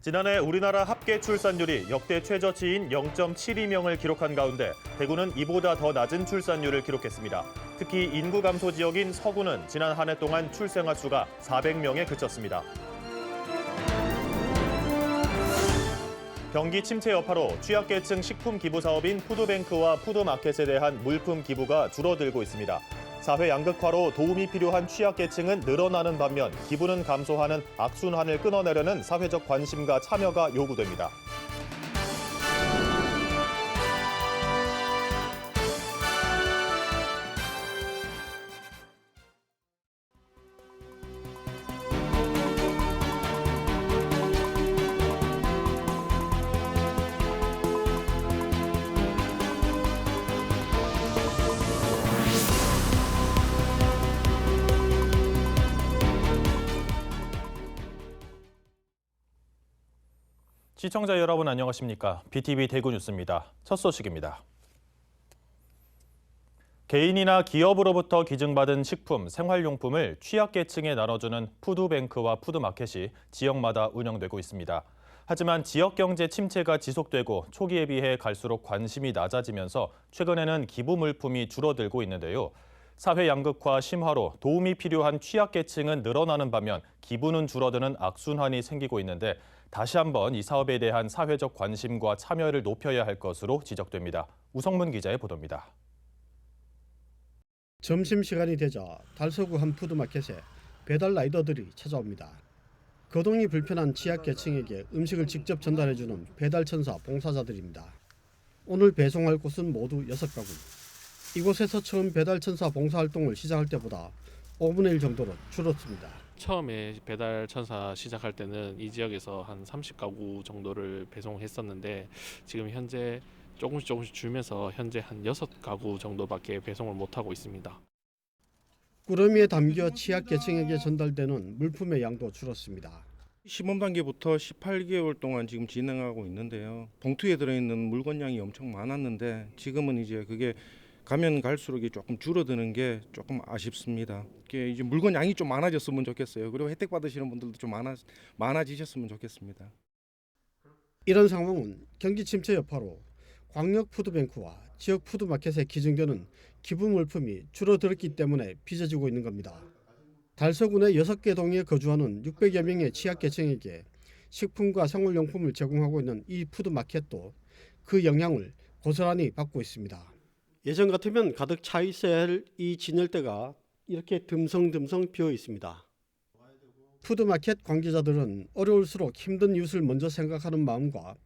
지난해 우리나라 합계 출산율이 역대 최저치인 0.72명을 기록한 가운데 대구는 이보다 더 낮은 출산율을 기록했습니다. 특히 인구 감소 지역인 서구는 지난 한 해 동안 출생아 수가 400명에 그쳤습니다. 경기 침체 여파로 취약계층 식품 기부 사업인 푸드뱅크와 푸드마켓에 대한 물품 기부가 줄어들고 있습니다. 사회 양극화로 도움이 필요한 취약계층은 늘어나는 반면 기부는 감소하는 악순환을 끊어내려는 사회적 관심과 참여가 요구됩니다. 시청자 여러분 안녕하십니까? BTV 대구 뉴스입니다. 첫 소식입니다. 개인이나 기업으로부터 기증받은 식품, 생활용품을 취약계층에 나눠주는 푸드뱅크와 푸드마켓이 지역마다 운영되고 있습니다. 하지만 지역 경제 침체가 지속되고 초기에 비해 갈수록 관심이 낮아지면서 최근에는 기부 물품이 줄어들고 있는데요. 사회 양극화 심화로 도움이 필요한 취약계층은 늘어나는 반면 기부는 줄어드는 악순환이 생기고 있는데 다시 한번 이 사업에 대한 사회적 관심과 참여를 높여야 할 것으로 지적됩니다. 우성문 기자의 보도입니다. 점심시간이 되자 달서구 한 푸드마켓에 배달 라이더들이 찾아옵니다. 거동이 불편한 취약계층에게 음식을 직접 전달해주는 배달천사 봉사자들입니다. 오늘 배송할 곳은 모두 6가구. 이곳에서 처음 배달천사 봉사활동을 시작할 때보다 5분의 1 정도로 줄었습니다. 처음에 배달 천사 시작할 때는 이 지역에서 한 30가구 정도를 배송했었는데 지금 현재 조금씩 줄면서 현재 한 6가구 정도밖에 배송을 못하고 있습니다. 꾸러미에 담겨 취약계층에게 전달되는 물품의 양도 줄었습니다. 시범 단계부터 18개월 동안 지금 진행하고 있는데요. 봉투에 들어있는 물건량이 엄청 많았는데 지금은 이제 그게 가면 갈수록 조금 줄어드는 게 조금 아쉽습니다. 이제 물건 양이 좀 많아졌으면 좋겠어요. 그리고 혜택 받으시는 분들도 좀 많아지셨으면 좋겠습니다. 이런 상황은 경기 침체 여파로 광역 푸드뱅크와 지역 푸드마켓에 기증되는 기부 물품이 줄어들었기 때문에 빚어지고 있는 겁니다. 달서군의 6개 동에 거주하는 600여 명의 취약계층에게 식품과 생활용품을 제공하고 있는 이 푸드마켓도 그 영향을 고스란히 받고 있습니다. 예전 같으면 가득 차 있어야 할 이 진열대가 이렇게 듬성듬성 비어 있습니다. 푸드마켓 관계자들은 어려울수록 힘든 이웃을 먼저 생각하는 마음과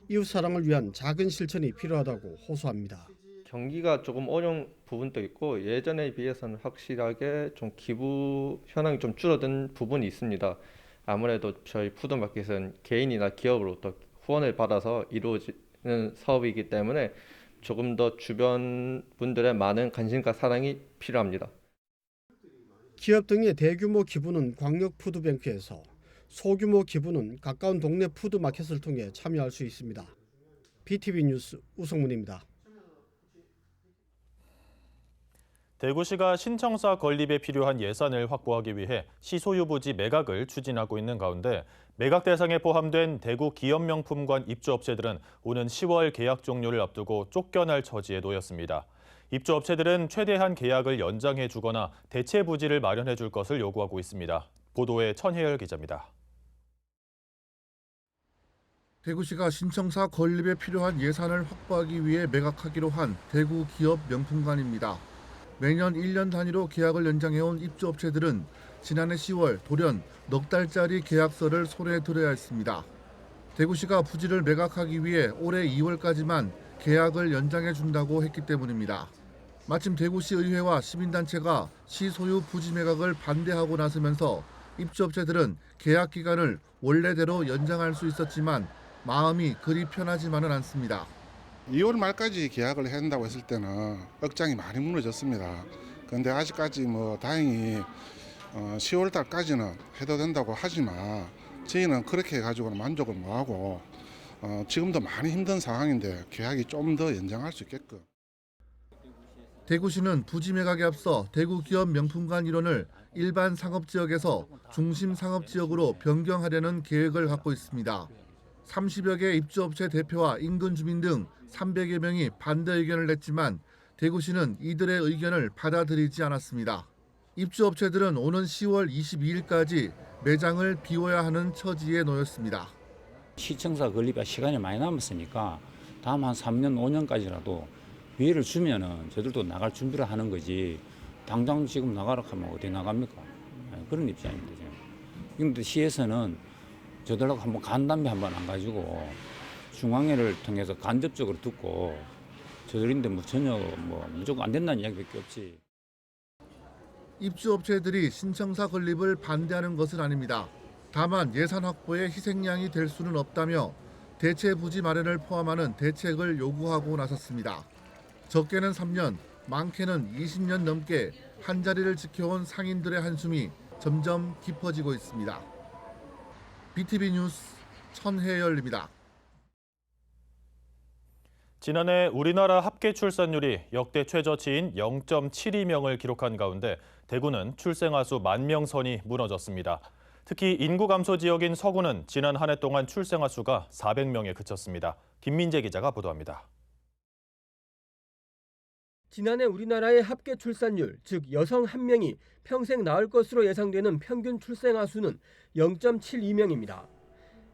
이웃 사랑을 위한 작은 실천이 필요하다고 호소합니다. 경기가 조금 어려운 부분도 있고 예전에 비해서는 확실하게 좀 기부 현황이 좀 줄어든 부분이 있습니다. 아무래도 저희 푸드마켓은 개인이나 기업으로부터 후원을 받아서 이루어지는 사업이기 때문에 조금 더 주변 분들의 많은 관심과 사랑이 필요합니다. 기업 등의 대규모 기부는 광역 푸드뱅크에서, 소규모 기부는 가까운 동네 푸드마켓을 통해 참여할 수 있습니다. BTV 뉴스 우성문입니다. 대구시가 신청사 건립에 필요한 예산을 확보하기 위해 시소유 부지 매각을 추진하고 있는 가운데 매각 대상에 포함된 대구 기업명품관 입주업체들은 오는 10월 계약 종료를 앞두고 쫓겨날 처지에 놓였습니다. 입주업체들은 최대한 계약을 연장해 주거나 대체 부지를 마련해 줄 것을 요구하고 있습니다. 보도에 천혜열 기자입니다. 대구시가 신청사 건립에 필요한 예산을 확보하기 위해 매각하기로 한 대구 기업 명품관입니다. 매년 1년 단위로 계약을 연장해온 입주업체들은 지난해 10월 돌연 넉 달짜리 계약서를 손에 들어야 했습니다. 대구시가 부지를 매각하기 위해 올해 2월까지만 계약을 연장해 준다고 했기 때문입니다. 마침 대구시 의회와 시민단체가 시 소유 부지 매각을 반대하고 나서면서 입주업체들은 계약 기간을 원래대로 연장할 수 있었지만 마음이 그리 편하지만은 않습니다. 2월 말까지 계약을 해야 한다고 했을 때는 억장이 많이 무너졌습니다. 그런데 아직까지 다행히 10월 달까지는 해도 된다고 하지만 저희는 그렇게 해가지고는 만족을 못하고 지금도 많이 힘든 상황인데 계약이 좀 더 연장할 수 있게끔. 대구시는 부지 매각에 앞서 대구 기업 명품관 일원을 일반 상업지역에서 중심 상업지역으로 변경하려는 계획을 갖고 있습니다. 30여 개 입주업체 대표와 인근 주민 등 300여 명이 반대 의견을 냈지만 대구시는 이들의 의견을 받아들이지 않았습니다. 입주업체들은 오는 10월 22일까지 매장을 비워야 하는 처지에 놓였습니다. 시청사 건립에 시간이 많이 남았으니까 다음 한 3년, 5년까지라도 기회를 주면은 저들도 나갈 준비를 하는 거지. 당장 지금 나가라 하면 어디 나갑니까? 그런 입장입니다. 지금. 그런데 시에서는 저들하고 한번 간담회 한번 안 가지고 중앙회를 통해서 간접적으로 듣고 저들인데 전혀 무조건 안 된다는 이야기밖에 없지. 입주업체들이 신청사 건립을 반대하는 것은 아닙니다. 다만 예산 확보에 희생양이 될 수는 없다며 대체 부지 마련을 포함하는 대책을 요구하고 나섰습니다. 적게는 3년, 많게는 20년 넘게 한자리를 지켜온 상인들의 한숨이 점점 깊어지고 있습니다. BTV 뉴스 천혜열입니다. 지난해 우리나라 합계 출산율이 역대 최저치인 0.72명을 기록한 가운데 대구는 출생아 수 10,000명 선이 무너졌습니다. 특히 인구 감소 지역인 서구는 지난 한 해 동안 출생아 수가 400명에 그쳤습니다. 김민재 기자가 보도합니다. 지난해 우리나라의 합계 출산율, 즉 여성 1명이 평생 낳을 것으로 예상되는 평균 출생아 수는 0.72명입니다.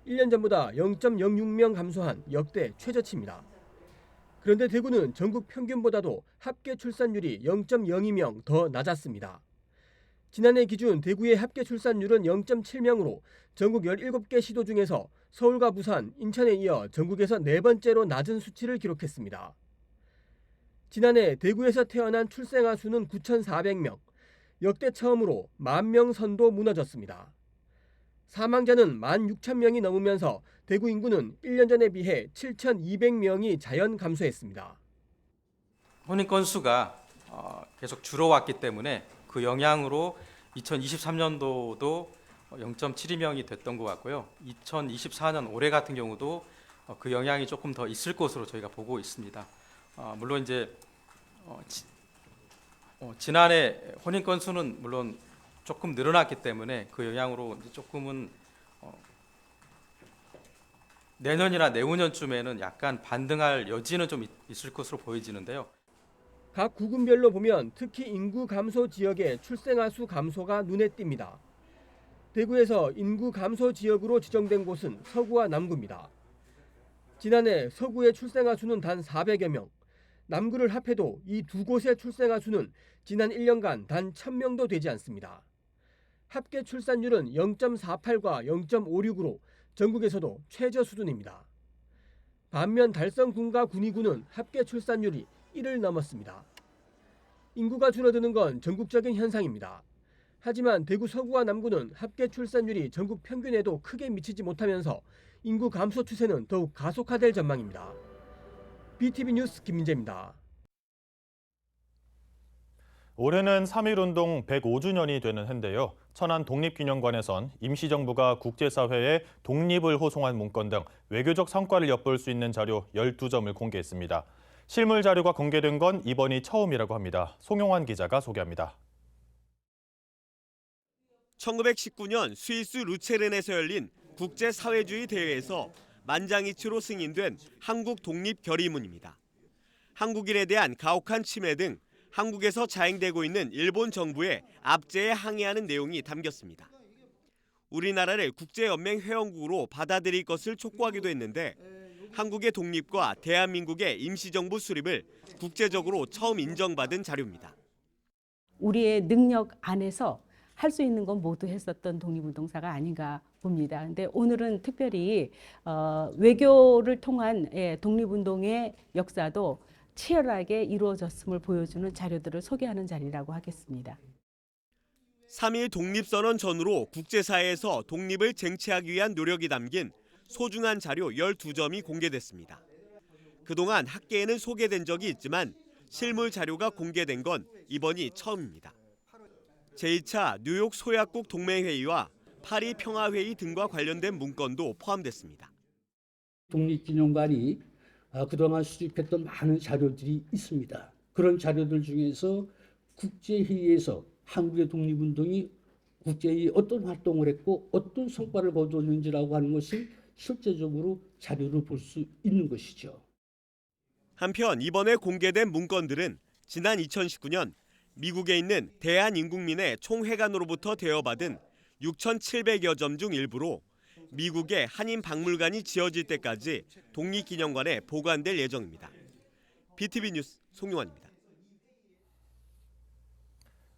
1년 전보다 0.06명 감소한 역대 최저치입니다. 그런데 대구는 전국 평균보다도 합계 출산율이 0.02명 더 낮았습니다. 지난해 기준 대구의 합계 출산율은 0.7명으로 전국 17개 시도 중에서 서울과 부산, 인천에 이어 전국에서 네 번째로 낮은 수치를 기록했습니다. 지난해 대구에서 태어난 출생아 수는 9,400명, 역대 처음으로 10,000명 선도 무너졌습니다. 사망자는 16,000명이 넘으면서 대구 인구는 1년 전에 비해 7,200명이 자연 감소했습니다. 혼인 건수가 계속 줄어왔기 때문에 그 영향으로 2023년도도 0.72명이 됐던 것 같고요. 2024년 올해 같은 경우도 그 영향이 조금 더 있을 것으로 저희가 보고 있습니다. 물론 이제 지난해 혼인 건수는 물론 조금 늘어났기 때문에 그 영향으로 이제 조금은 내년이나 내후년쯤에는 약간 반등할 여지는 좀 있을 것으로 보여지는데요. 각 구군별로 보면 특히 인구 감소 지역의 출생아 수 감소가 눈에 띕니다. 대구에서 인구 감소 지역으로 지정된 곳은 서구와 남구입니다. 지난해 서구의 출생아 수는 단 400여 명, 남구를 합해도 이 두 곳의 출생아 수는 지난 1년간 단 1,000명도 되지 않습니다. 합계 출산율은 0.48과 0.56으로 전국에서도 최저 수준입니다. 반면 달성군과 군위군은 합계 출산율이 1을 넘었습니다. 인구가 줄어드는 건 전국적인 현상입니다. 하지만 대구 서구와 남구는 합계 출산율이 전국 평균에도 크게 미치지 못하면서 인구 감소 추세는 더욱 가속화될 전망입니다. BTV 뉴스 김민재입니다. 올해는 3.1운동 105주년이 되는 해인데요. 천안 독립기념관에선 임시정부가 국제사회에 독립을 호송한 문건 등 외교적 성과를 엿볼 수 있는 자료 12점을 공개했습니다. 실물 자료가 공개된 건 이번이 처음이라고 합니다. 송용환 기자가 소개합니다. 1919년 스위스 루체른에서 열린 국제사회주의 대회에서 만장일치로 승인된 한국 독립 결의문입니다. 한국인에 대한 가혹한 침해 등 한국에서 자행되고 있는 일본 정부의 압제에 항의하는 내용이 담겼습니다. 우리나라를 국제연맹 회원국으로 받아들일 것을 촉구하기도 했는데 한국의 독립과 대한민국의 임시정부 수립을 국제적으로 처음 인정받은 자료입니다. 우리의 능력 안에서 할 수 있는 건 모두 했었던 독립운동사가 아닌가 봅니다. 그런데 오늘은 특별히 외교를 통한 독립운동의 역사도 치열하게 이루어졌음을 보여주는 자료들을 소개하는 자리라고 하겠습니다. 3.1 독립선언 전후로 국제사회에서 독립을 쟁취하기 위한 노력이 담긴 소중한 자료 12점이 공개됐습니다. 그동안 학계에는 소개된 적이 있지만 실물 자료가 공개된 건 이번이 처음입니다. 제2차 뉴욕 소약국 동맹회의와 파리 평화회의 등과 관련된 문건도 포함됐습니다. 독립기념관이 그동안 수집했던 많은 자료들이 있습니다. 그런 자료들 중에서 국제회의에서 한국의 독립운동이 국제회의 어떤 활동을 했고 어떤 성과를 거두었는지라고 하는 것을 실제적으로 자료로 볼 수 있는 것이죠. 한편 이번에 공개된 문건들은 지난 2019년 미국에 있는 대한인국민회 총회관으로부터 대여받은 6,700여 점 중 일부로 미국의 한인박물관이 지어질 때까지 독립기념관에 보관될 예정입니다. BTV 뉴스 송용환입니다.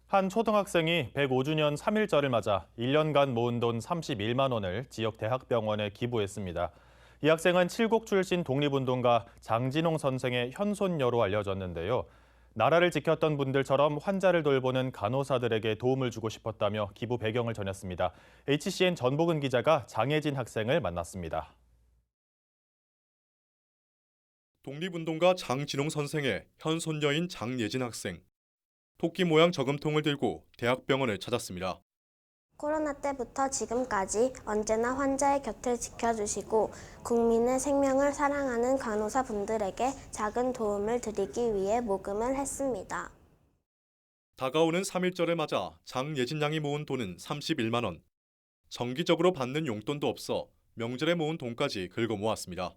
한 초등학생이 105주년 3.1절을 맞아 1년간 모은 돈 31만 원을 지역 대학병원에 기부했습니다. 이 학생은 칠곡 출신 독립운동가 장진홍 선생의 현손녀로 알려졌는데요. 나라를 지켰던 분들처럼 환자를 돌보는 간호사들에게 도움을 주고 싶었다며 기부 배경을 전했습니다. HCN 전복은 기자가 장혜진 학생을 만났습니다. 독립운동가 장진홍 선생의 현손녀인 장예진 학생. 토끼 모양 저금통을 들고 대학병원을 찾았습니다. 코로나 때부터 지금까지 언제나 환자의 곁을 지켜주시고 국민의 생명을 사랑하는 간호사분들에게 작은 도움을 드리기 위해 모금을 했습니다. 다가오는 3.1절을 맞아 장예진 양이 모은 돈은 31만 원. 정기적으로 받는 용돈도 없어 명절에 모은 돈까지 긁어 모았습니다.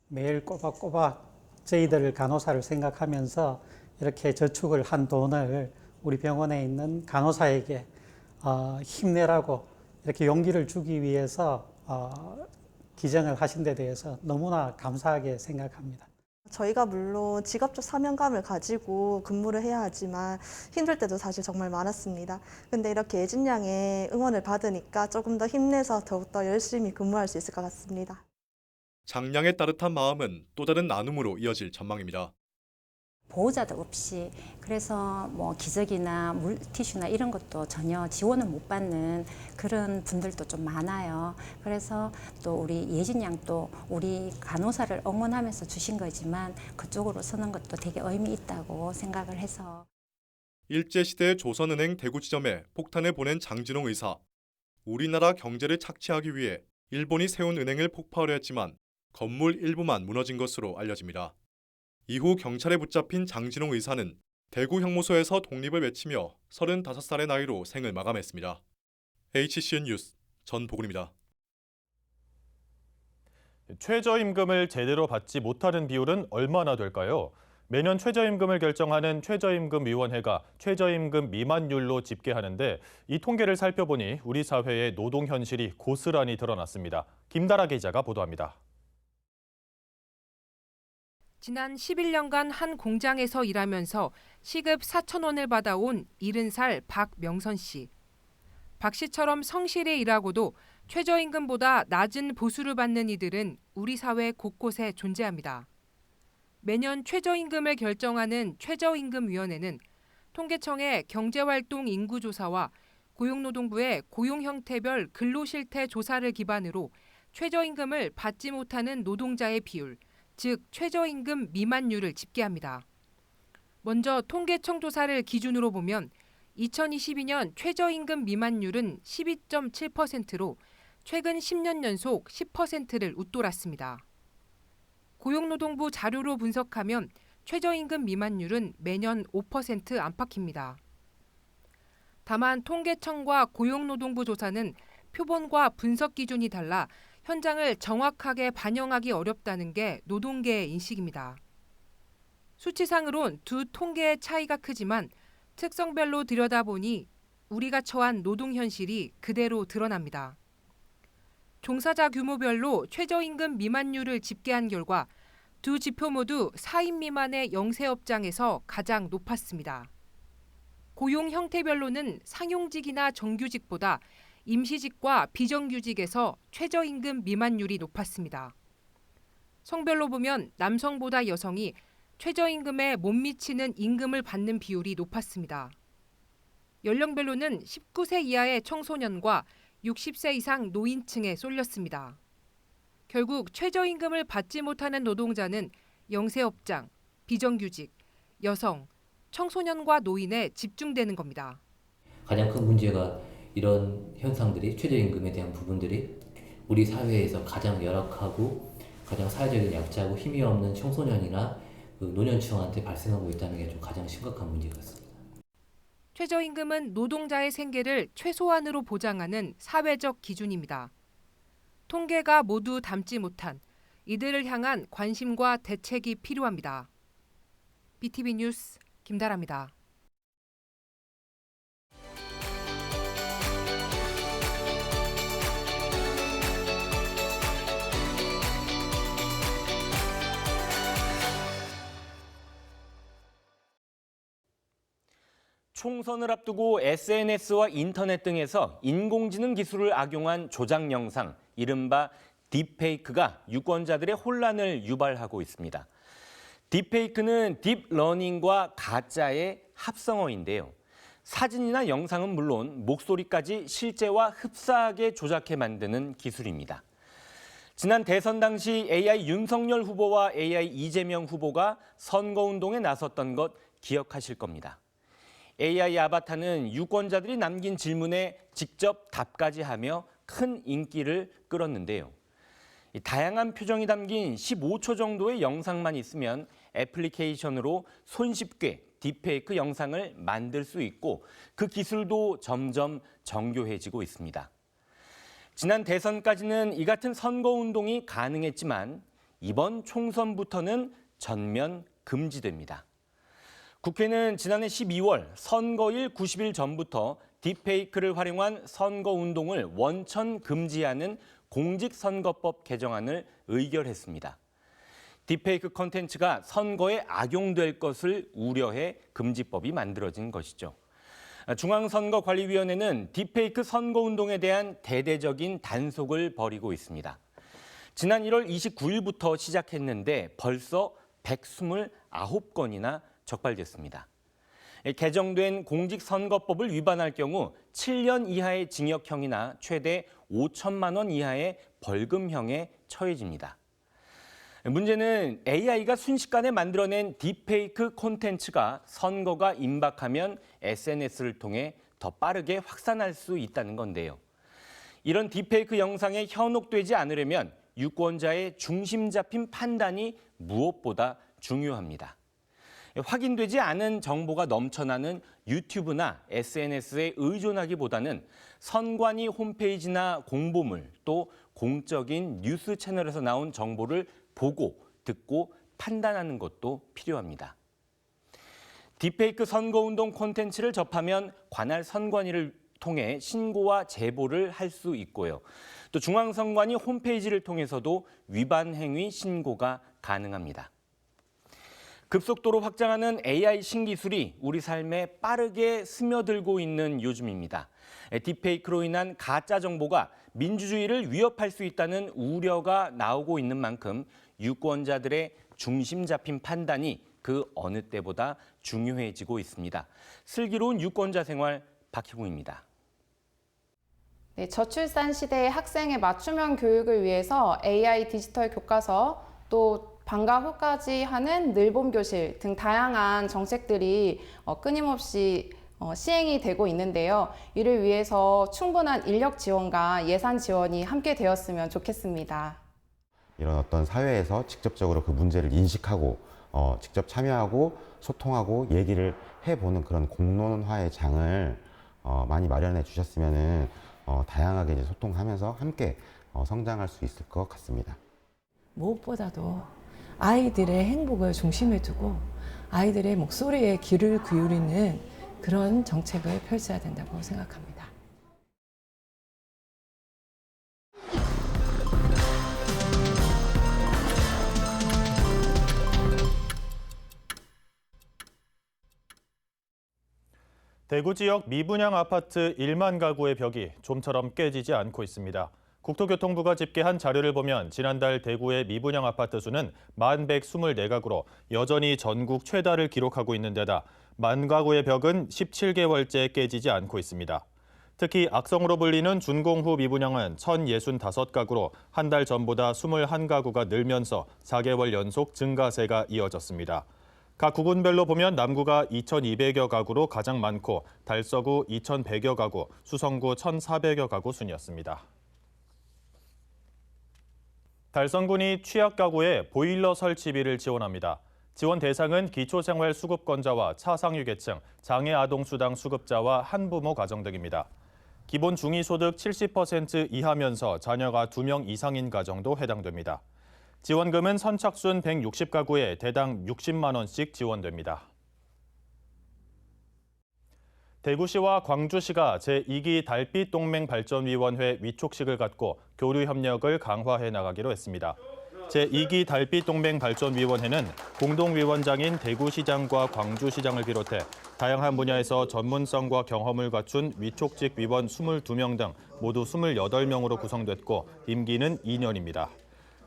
매일 꼬박꼬박 저희들 간호사를 생각하면서 이렇게 저축을 한 돈을 우리 병원에 있는 간호사에게 힘내라고 이렇게 용기를 주기 위해서 기증을 하신 데 대해서 너무나 감사하게 생각합니다. 저희가 물론 직업적 사명감을 가지고 근무를 해야 하지만 힘들 때도 사실 정말 많았습니다. 근데 이렇게 예진 양의 응원을 받으니까 조금 더 힘내서 더욱더 열심히 근무할 수 있을 것 같습니다. 장량의 따뜻한 마음은 또 다른 나눔으로 이어질 전망입니다. 보호자도 없이 그래서 뭐 기저귀나 물티슈나 이런 것도 전혀 지원을 못 받는 그런 분들도 좀 많아요. 그래서 또 우리 예진 양도 우리 간호사를 응원하면서 주신 거지만 그쪽으로 서는 것도 되게 의미 있다고 생각을 해서. 일제시대 조선은행 대구지점에 폭탄을 보낸 장진홍 의사. 우리나라 경제를 착취하기 위해 일본이 세운 은행을 폭파하려 했지만 건물 일부만 무너진 것으로 알려집니다. 이후 경찰에 붙잡힌 장진홍 의사는 대구 형무소에서 독립을 외치며 35살의 나이로 생을 마감했습니다. HCN 뉴스 전복은입니다. 최저임금을 제대로 받지 못하는 비율은 얼마나 될까요? 매년 최저임금을 결정하는 최저임금위원회가 최저임금 미만율로 집계하는데 이 통계를 살펴보니 우리 사회의 노동 현실이 고스란히 드러났습니다. 김다라 기자가 보도합니다. 지난 11년간 한 공장에서 일하면서 시급 4,000원을 받아온 70살 박명선 씨. 박 씨처럼 성실히 일하고도 최저임금보다 낮은 보수를 받는 이들은 우리 사회 곳곳에 존재합니다. 매년 최저임금을 결정하는 최저임금위원회는 통계청의 경제활동 인구조사와 고용노동부의 고용형태별 근로실태 조사를 기반으로 최저임금을 받지 못하는 노동자의 비율, 즉 최저임금 미만율을 집계합니다. 먼저 통계청 조사를 기준으로 보면 2022년 최저임금 미만율은 12.7%로 최근 10년 연속 10%를 웃돌았습니다. 고용노동부 자료로 분석하면 최저임금 미만율은 매년 5% 안팎입니다. 다만 통계청과 고용노동부 조사는 표본과 분석 기준이 달라 현장을 정확하게 반영하기 어렵다는 게 노동계의 인식입니다. 수치상으론 두 통계의 차이가 크지만 특성별로 들여다보니 우리가 처한 노동 현실이 그대로 드러납니다. 종사자 규모별로 최저임금 미만율을 집계한 결과 두 지표 모두 4인 미만의 영세업장에서 가장 높았습니다. 고용 형태별로는 상용직이나 정규직보다 임시직과 비정규직에서 최저임금 미만율이 높았습니다. 성별로 보면 남성보다 여성이 최저임금에 못 미치는 임금을 받는 비율이 높았습니다. 연령별로는 19세 이하의 청소년과 60세 이상 노인층에 쏠렸습니다. 결국 최저임금을 받지 못하는 노동자는 영세업장, 비정규직, 여성, 청소년과 노인에 집중되는 겁니다. 가장 큰 문제가 이런 현상들이 최저임금에 대한 부분들이 우리 사회에서 가장 열악하고 가장 사회적인 약자고 힘이 없는 청소년이나 그 노년층한테 발생하고 있다는 게 좀 가장 심각한 문제 같습니다. 최저임금은 노동자의 생계를 최소한으로 보장하는 사회적 기준입니다. 통계가 모두 담지 못한 이들을 향한 관심과 대책이 필요합니다. BTV 뉴스 김다라입니다. 총선을 앞두고 SNS와 인터넷 등에서 인공지능 기술을 악용한 조작 영상, 이른바 딥페이크가 유권자들의 혼란을 유발하고 있습니다. 딥페이크는 딥러닝과 가짜의 합성어인데요. 사진이나 영상은 물론 목소리까지 실제와 흡사하게 조작해 만드는 기술입니다. 지난 대선 당시 AI 윤석열 후보와 AI 이재명 후보가 선거운동에 나섰던 것 기억하실 겁니다. AI 아바타는 유권자들이 남긴 질문에 직접 답까지 하며 큰 인기를 끌었는데요. 다양한 표정이 담긴 15초 정도의 영상만 있으면 애플리케이션으로 손쉽게 딥페이크 영상을 만들 수 있고 그 기술도 점점 정교해지고 있습니다. 지난 대선까지는 이 같은 선거운동이 가능했지만 이번 총선부터는 전면 금지됩니다. 국회는 지난해 12월 선거일 90일 전부터 딥페이크를 활용한 선거운동을 원천 금지하는 공직선거법 개정안을 의결했습니다. 딥페이크 콘텐츠가 선거에 악용될 것을 우려해 금지법이 만들어진 것이죠. 중앙선거관리위원회는 딥페이크 선거운동에 대한 대대적인 단속을 벌이고 있습니다. 지난 1월 29일부터 시작했는데 벌써 129건이나 적발됐습니다. 개정된 공직선거법을 위반할 경우 7년 이하의 징역형이나 최대 5천만 원 이하의 벌금형에 처해집니다. 문제는 AI가 순식간에 만들어낸 딥페이크 콘텐츠가 선거가 임박하면 SNS를 통해 더 빠르게 확산할 수 있다는 건데요. 이런 딥페이크 영상에 현혹되지 않으려면 유권자의 중심 잡힌 판단이 무엇보다 중요합니다. 확인되지 않은 정보가 넘쳐나는 유튜브나 SNS에 의존하기보다는 선관위 홈페이지나 공보물 또 공적인 뉴스 채널에서 나온 정보를 보고 듣고 판단하는 것도 필요합니다. 딥페이크 선거운동 콘텐츠를 접하면 관할 선관위를 통해 신고와 제보를 할 수 있고요. 또 중앙선관위 홈페이지를 통해서도 위반 행위 신고가 가능합니다. 급속도로 확장하는 AI 신기술이 우리 삶에 빠르게 스며들고 있는 요즘입니다. 딥페이크로 인한 가짜 정보가 민주주의를 위협할 수 있다는 우려가 나오고 있는 만큼 유권자들의 중심 잡힌 판단이 그 어느 때보다 중요해지고 있습니다. 슬기로운 유권자 생활 박희봉입니다. 네, 저출산 시대의 학생의 맞춤형 교육을 위해서 AI 디지털 교과서 또 방과 후까지 하는 늘봄 교실 등 다양한 정책들이 끊임없이 시행이 되고 있는데요. 이를 위해서 충분한 인력 지원과 예산 지원이 함께 되었으면 좋겠습니다. 이런 어떤 사회에서 직접적으로 그 문제를 인식하고 직접 참여하고 소통하고 얘기를 해보는 그런 공론화의 장을 많이 마련해 주셨으면은 다양하게 이제 소통하면서 함께 성장할 수 있을 것 같습니다. 무엇보다도 아이들의 행복을 중심에 두고 아이들의 목소리에 귀를 기울이는 그런 정책을 펼쳐야 된다고 생각합니다. 대구 지역 미분양 아파트 1만 가구의 벽이 좀처럼 깨지지 않고 있습니다. 국토교통부가 집계한 자료를 보면 지난달 대구의 미분양 아파트 수는 1,124가구로 여전히 전국 최다를 기록하고 있는 데다 만 가구의 벽은 17개월째 깨지지 않고 있습니다. 특히 악성으로 불리는 준공후 미분양은 1,065가구로 한 달 전보다 21가구가 늘면서 4개월 연속 증가세가 이어졌습니다. 각 구군별로 보면 남구가 2,200여 가구로 가장 많고 달서구 2,100여 가구, 수성구 1,400여 가구 순이었습니다. 달성군이 취약 가구에 보일러 설치비를 지원합니다. 지원 대상은 기초생활수급권자와 차상위계층, 장애아동수당 수급자와 한부모 가정 등입니다. 기본 중위소득 70% 이하면서 자녀가 2명 이상인 가정도 해당됩니다. 지원금은 선착순 160가구에 대당 60만 원씩 지원됩니다. 대구시와 광주시가 제2기 달빛동맹발전위원회 위촉식을 갖고 교류 협력을 강화해 나가기로 했습니다. 제2기 달빛동맹발전위원회는 공동위원장인 대구시장과 광주시장을 비롯해 다양한 분야에서 전문성과 경험을 갖춘 위촉직 위원 22명 등 모두 28명으로 구성됐고 임기는 2년입니다.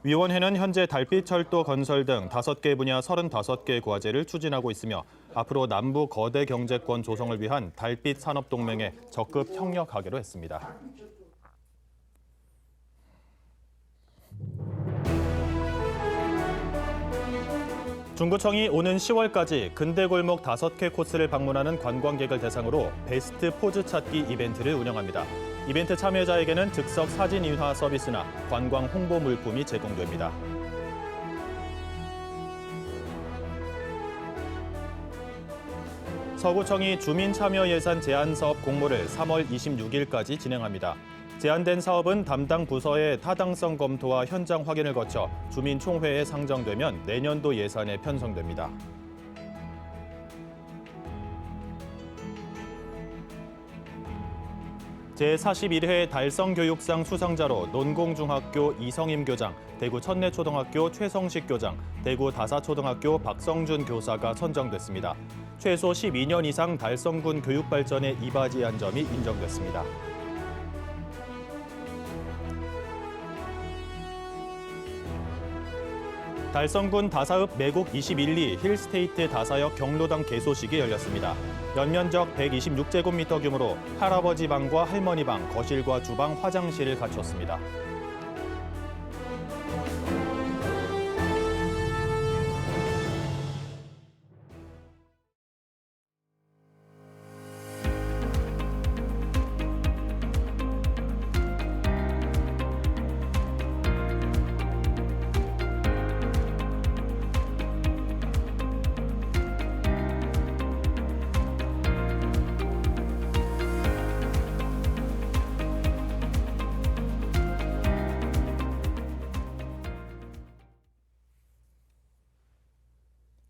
위원회는 현재 달빛철도 건설 등 5개 분야 35개 과제를 추진하고 있으며 앞으로 남부 거대 경제권 조성을 위한 달빛 산업동맹에 적극 협력하기로 했습니다. 중구청이 오는 10월까지 근대골목 5개 코스를 방문하는 관광객을 대상으로 베스트 포즈 찾기 이벤트를 운영합니다. 이벤트 참여자에게는 즉석 사진 인화 서비스나 관광 홍보 물품이 제공됩니다. 서구청이 주민참여예산 제안사업 공모를 3월 26일까지 진행합니다. 제안된 사업은 담당 부서의 타당성 검토와 현장 확인을 거쳐 주민총회에 상정되면 내년도 예산에 편성됩니다. 제41회 달성교육상 수상자로 논공중학교 이성임 교장, 대구 천내초등학교 최성식 교장, 대구 다사초등학교 박성준 교사가 선정됐습니다. 최소 12년 이상 달성군 교육 발전에 이바지한 점이 인정됐습니다. 달성군 다사읍 매곡 21리 힐스테이트 다사역 경로당 개소식이 열렸습니다. 연면적 126제곱미터 규모로 할아버지 방과 할머니 방, 거실과 주방, 화장실을 갖췄습니다.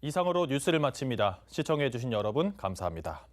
이상으로 뉴스를 마칩니다. 시청해주신 여러분 감사합니다.